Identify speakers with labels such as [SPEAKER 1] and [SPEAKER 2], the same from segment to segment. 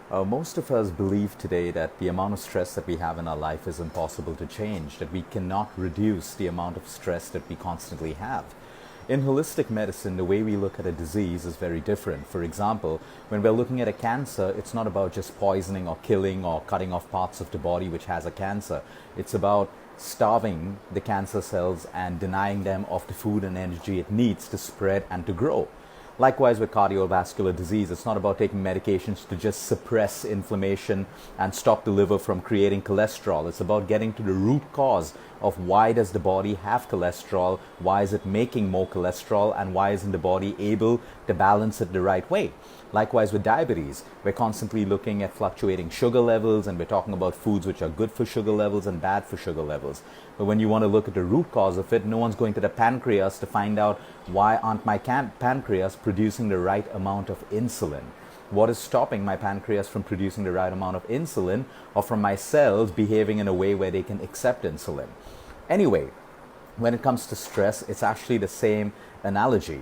[SPEAKER 1] Most of us believe today that the amount of stress that we have in our life is impossible to change, that we cannot reduce the amount of stress that we constantly have. In holistic medicine, the way we look at a disease is very different. For example, when we're looking at a cancer, it's not about just poisoning or killing or cutting off parts of the body which has a cancer. It's about starving the cancer cells and denying them of the food and energy it needs to spread and to grow. Likewise, with cardiovascular disease, it's not about taking medications to just suppress inflammation and stop the liver from creating cholesterol. It's about getting to the root cause of why does the body have cholesterol, why is it making more cholesterol, and why isn't the body able to balance it the right way. Likewise with diabetes, we're constantly looking at fluctuating sugar levels, and we're talking about foods which are good for sugar levels and bad for sugar levels. But when you want to look at the root cause of it, no one's going to the pancreas to find out why aren't my pancreas producing the right amount of insulin. What is stopping my pancreas from producing the right amount of insulin, or from my cells behaving in a way where they can accept insulin? Anyway, when it comes to stress, it's actually the same analogy.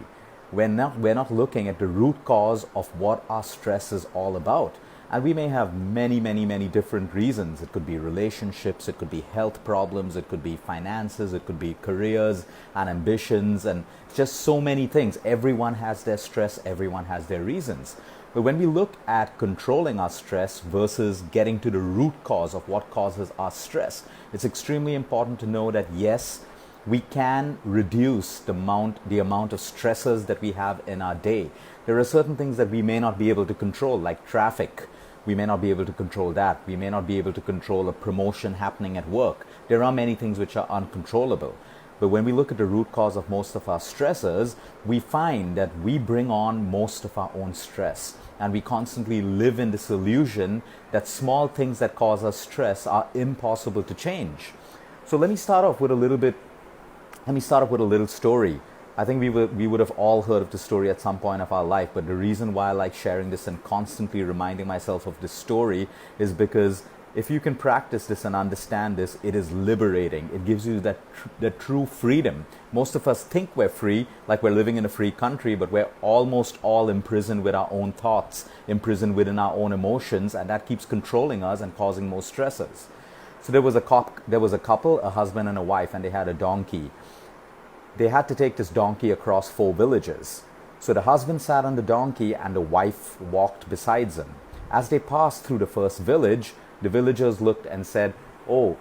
[SPEAKER 1] We're not looking at the root cause of what our stress is all about. And we may have many, many, many different reasons. It could be relationships, it could be health problems, it could be finances, it could be careers and ambitions, and just so many things. Everyone has their stress, everyone has their reasons. But when we look at controlling our stress versus getting to the root cause of what causes our stress, it's extremely important to know that yes, we can reduce the amount of stressors that we have in our day. There are certain things that we may not be able to control, like traffic. We may not be able to control that. We may not be able to control a promotion happening at work. There are many things which are uncontrollable. But when we look at the root cause of most of our stressors, we find that we bring on most of our own stress. And we constantly live in this illusion that small things that cause us stress are impossible to change. So let me start off with a little story. I think we would have all heard of the story at some point of our life, but the reason why I like sharing this and constantly reminding myself of this story is because if you can practice this and understand this, it is liberating. It gives you that true freedom. Most of us think we're free, like we're living in a free country, but we're almost all imprisoned with our own thoughts, imprisoned within our own emotions, and that keeps controlling us and causing more stresses. So there was a couple, a husband and a wife, and they had a donkey. They had to take this donkey across 4 villages. So the husband sat on the donkey and the wife walked beside him. As they passed through the first village, the villagers looked and said, "Oh,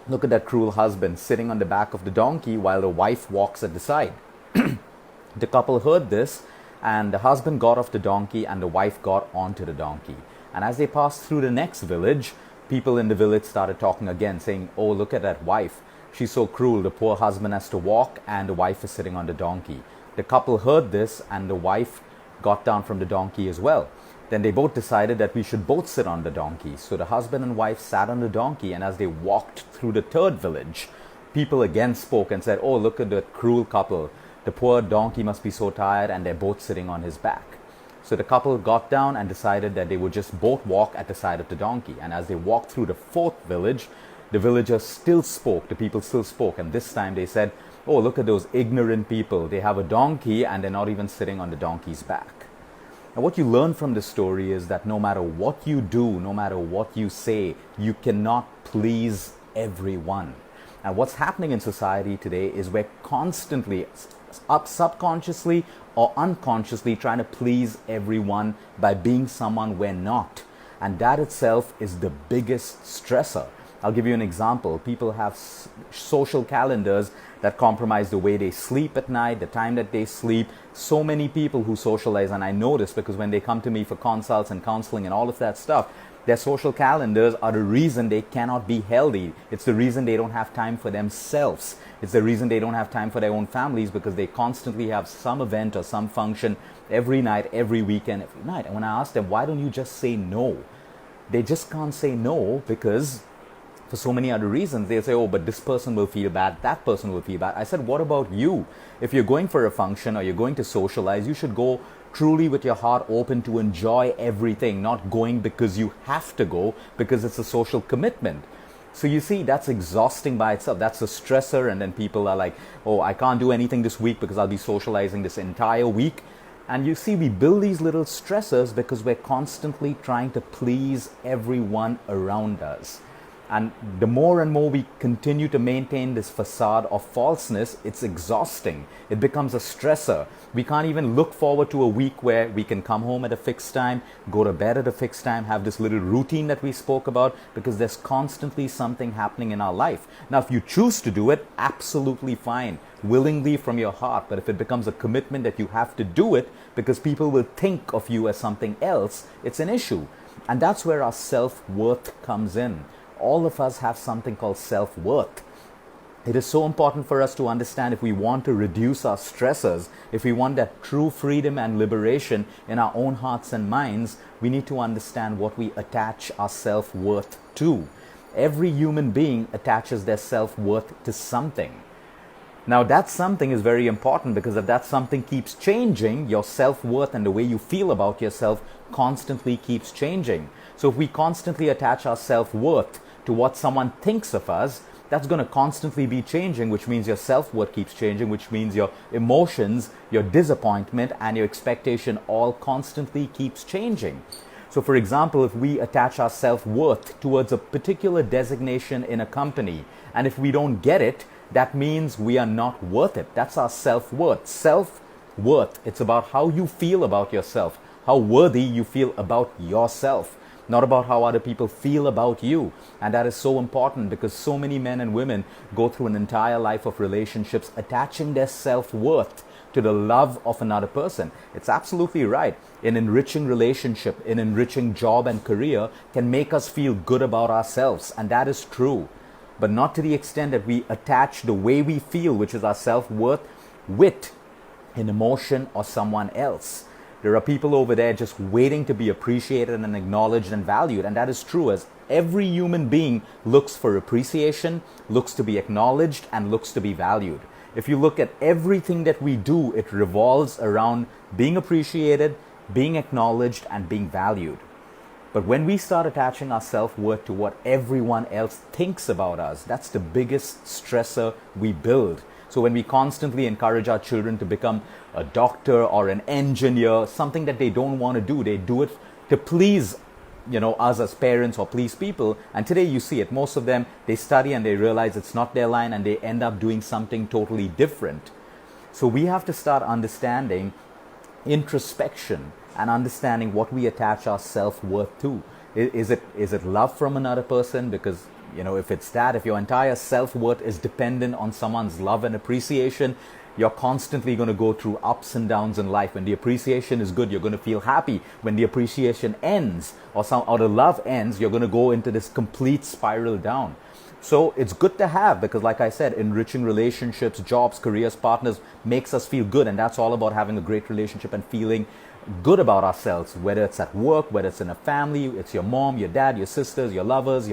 [SPEAKER 1] look at that cruel husband sitting on the back of the donkey while the wife walks at the side." The couple heard this, and the husband got off the donkey and the wife got onto the donkey. And as they passed through the next village, people in the village started talking again, saying, "Oh, look at that wife. She's so cruel. The poor husband has to walk and the wife is sitting on the donkey." The couple heard this and the wife got down from the donkey as well. Then they both decided that we should both sit on the donkey. So the husband and wife sat on the donkey, and as they walked through the third village, people again spoke and said, "Oh, look at the cruel couple. The poor donkey must be so tired and they're both sitting on his back." So the couple got down and decided that they would just both walk at the side of the donkey. And as they walked through the fourth village, the villagers still spoke, the people still spoke, and this time they said, "Oh, look at those ignorant people. They have a donkey and they're not even sitting on the donkey's back." And what you learn from this story is that no matter what you do, no matter what you say, you cannot please everyone. And what's happening in society today is we're constantly, subconsciously or unconsciously, trying to please everyone by being someone we're not. And that itself is the biggest stressor. I'll give you an example. People have social calendars that compromise the way they sleep at night, the time that they sleep. So many people who socialize, and I know this because when they come to me for consults and counseling and all of that stuff, their social calendars are the reason they cannot be healthy. It's the reason they don't have time for themselves. It's the reason they don't have time for their own families, because they constantly have some event or some function every night, every weekend, every night. And when I ask them, why don't you just say no? They just can't say no because for so many other reasons. They'll say, "Oh, but this person will feel bad, that person will feel bad." I said, what about you? If you're going for a function or you're going to socialize, you should go truly with your heart open to enjoy everything, not going because you have to go, because it's a social commitment. So you see, that's exhausting by itself. That's a stressor. And then people are like, "Oh, I can't do anything this week because I'll be socializing this entire week." And you see, we build these little stressors because we're constantly trying to please everyone around us. And the more and more we continue to maintain this facade of falseness, it's exhausting. It becomes a stressor. We can't even look forward to a week where we can come home at a fixed time, go to bed at a fixed time, have this little routine that we spoke about, because there's constantly something happening in our life. Now, if you choose to do it, absolutely fine, willingly from your heart. But if it becomes a commitment that you have to do it because people will think of you as something else, it's an issue. And that's where our self-worth comes in. All of us have something called self-worth. It is so important for us to understand, if we want to reduce our stressors, if we want that true freedom and liberation in our own hearts and minds, we need to understand what we attach our self-worth to. Every human being attaches their self-worth to something. Now, that something is very important, because if that something keeps changing, your self-worth and the way you feel about yourself constantly keeps changing. So if we constantly attach our self-worth to what someone thinks of us, that's going to constantly be changing, which means your self-worth keeps changing, which means your emotions, your disappointment, and your expectation all constantly keeps changing. So for example, if we attach our self-worth towards a particular designation in a company, and if we don't get it, that means we are not worth it. That's our self-worth. Self-worth, it's about how you feel about yourself, how worthy you feel about yourself, not about how other people feel about you. And that is so important, because so many men and women go through an entire life of relationships attaching their self-worth to the love of another person. It's absolutely right. An enriching relationship, an enriching job and career can make us feel good about ourselves, and that is true. But not to the extent that we attach the way we feel, which is our self-worth, with an emotion or someone else. There are people over there just waiting to be appreciated and acknowledged and valued. And that is true, as every human being looks for appreciation, looks to be acknowledged, and looks to be valued. If you look at everything that we do, it revolves around being appreciated, being acknowledged, and being valued. But when we start attaching our self-worth to what everyone else thinks about us, that's the biggest stressor we build. So when we constantly encourage our children to become a doctor or an engineer, something that they don't want to do, they do it to please, us as parents, or please people. And today you see it, most of them, they study and they realize it's not their line, and they end up doing something totally different. So we have to start understanding introspection and understanding what we attach our self-worth to. Is it love from another person? Because if it's that, if your entire self-worth is dependent on someone's love and appreciation, you're constantly going to go through ups and downs in life. When the appreciation is good, you're going to feel happy. When the appreciation ends, or the love ends, you're going to go into this complete spiral down. So it's good to have, because like I said, enriching relationships, jobs, careers, partners makes us feel good. And that's all about having a great relationship and feeling good about ourselves, whether it's at work, whether it's in a family, it's your mom, your dad, your sisters, your lovers,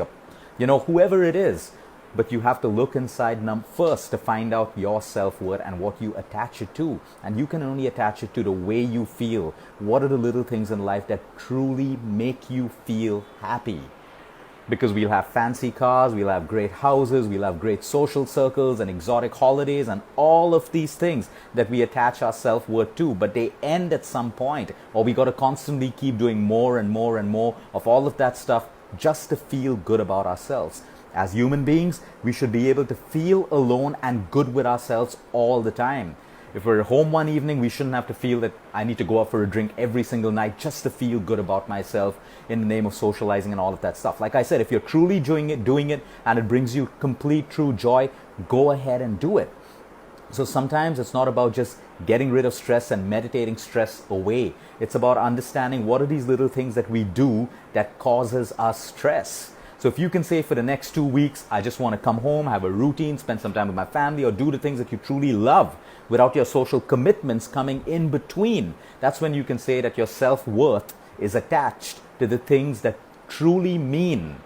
[SPEAKER 1] whoever it is. But you have to look inside first to find out your self-worth and what you attach it to. And you can only attach it to the way you feel. What are the little things in life that truly make you feel happy? Because we'll have fancy cars, we'll have great houses, we'll have great social circles and exotic holidays and all of these things that we attach our self-worth to, but they end at some point, or we got to constantly keep doing more and more and more of all of that stuff just to feel good about ourselves. As human beings, we should be able to feel alone and good with ourselves all the time. If we're home one evening, we shouldn't have to feel that I need to go out for a drink every single night just to feel good about myself in the name of socializing and all of that stuff. Like I said, if you're truly doing it and it brings you complete true joy, go ahead and do it. So sometimes it's not about just getting rid of stress and meditating stress away. It's about understanding what are these little things that we do that causes us stress. So if you can say for the next 2 weeks, I just want to come home, have a routine, spend some time with my family, or do the things that you truly love without your social commitments coming in between, that's when you can say that your self-worth is attached to the things that truly mean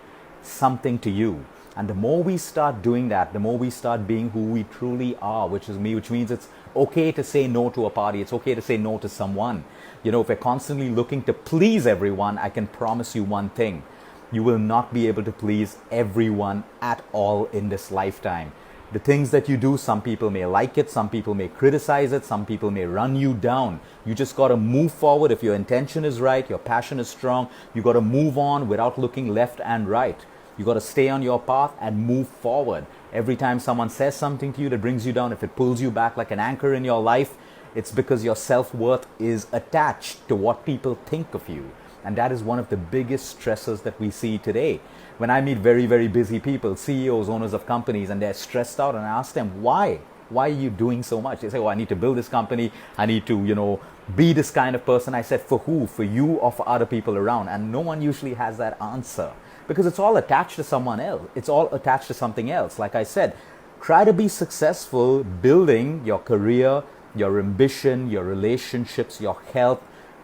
[SPEAKER 1] something to you. And the more we start doing that, the more we start being who we truly are, which means it's okay to say no to a party. It's okay to say no to someone. If we're constantly looking to please everyone, I can promise you one thing. You will not be able to please everyone at all in this lifetime. The things that you do, some people may like it, some people may criticize it, some people may run you down. You just got to move forward. If your intention is right, your passion is strong, you got to move on without looking left and right. You got to stay on your path and move forward. Every time someone says something to you that brings you down, if it pulls you back like an anchor in your life, it's because your self-worth is attached to what people think of you. And that is one of the biggest stressors that we see today. When I meet very, very busy people, CEOs, owners of companies, and they're stressed out, and I ask them, why? Why are you doing so much? They say, oh, I need to build this company. I need to, be this kind of person. I said, for who? For you or for other people around? And no one usually has that answer because it's all attached to someone else. It's all attached to something else. Like I said, try to be successful building your career, your ambition, your relationships, your health,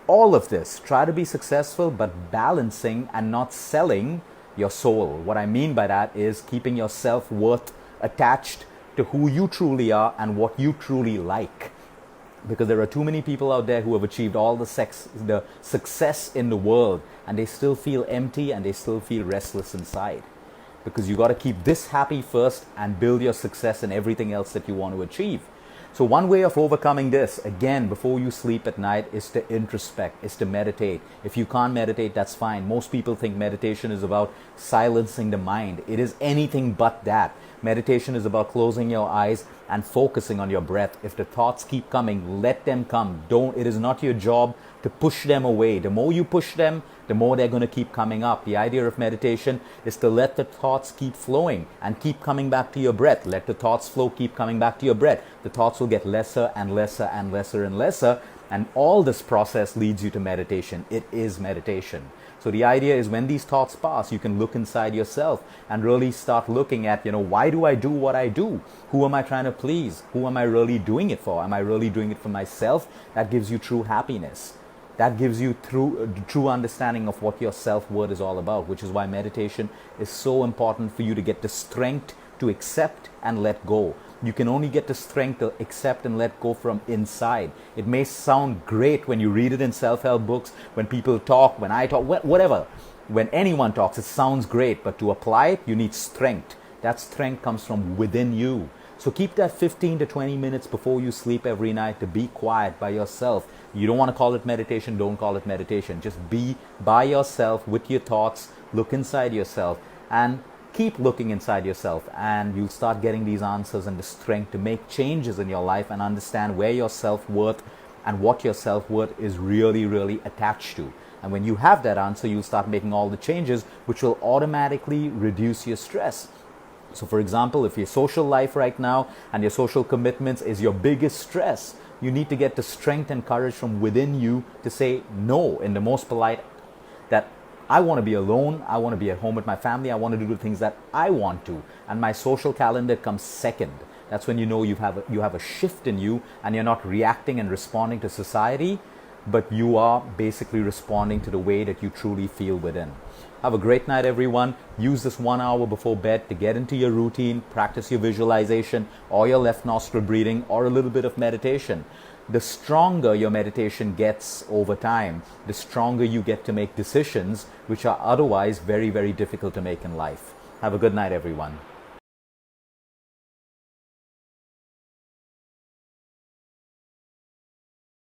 [SPEAKER 1] all of this. Try to be successful, but balancing and not selling your soul. What I mean by that is keeping your self-worth attached to who you truly are and what you truly like. Because there are too many people out there who have achieved all the success in the world, and they still feel empty and they still feel restless inside. Because you got to keep this happy first and build your success in everything else that you want to achieve. So one way of overcoming this, again, before you sleep at night, is to introspect, is to meditate. If you can't meditate, that's fine. Most people think meditation is about silencing the mind. It is anything but that. Meditation is about closing your eyes and focusing on your breath. If the thoughts keep coming, let them come. It is not your job to push them away. The more you push them, the more they're going to keep coming up. The idea of meditation is to let the thoughts keep flowing and keep coming back to your breath. Let the thoughts flow, keep coming back to your breath. The thoughts will get lesser and lesser and lesser and lesser. And all this process leads you to meditation. It is meditation. So the idea is when these thoughts pass, you can look inside yourself and really start looking at, why do I do what I do? Who am I trying to please? Who am I really doing it for? Am I really doing it for myself? That gives you true happiness. That gives you true understanding of what your self-worth is all about, which is why meditation is so important for you to get the strength to accept and let go. You can only get the strength to accept and let go from inside. It may sound great when you read it in self-help books, when people talk, when I talk, whatever. When anyone talks, it sounds great, but to apply it, you need strength. That strength comes from within you. So keep that 15 to 20 minutes before you sleep every night to be quiet by yourself. You don't want to call it meditation, don't call it meditation. Just be by yourself with your thoughts, look inside yourself, and keep looking inside yourself, and you'll start getting these answers and the strength to make changes in your life and understand where your self-worth and what your self-worth is really, really attached to. And when you have that answer, you'll start making all the changes, which will automatically reduce your stress. So for example, if your social life right now and your social commitments is your biggest stress, you need to get the strength and courage from within you to say no in the most polite, that I want to be alone, I want to be at home with my family, I want to do the things that I want to, and my social calendar comes second. That's when you know you have a shift in you, and you're not reacting and responding to society, but you are basically responding to the way that you truly feel within. Have a great night, everyone. Use this 1 hour before bed to get into your routine, practice your visualization or your left nostril breathing or a little bit of meditation. The stronger your meditation gets over time, the stronger you get to make decisions which are otherwise very, very difficult to make in life. Have a good night, everyone.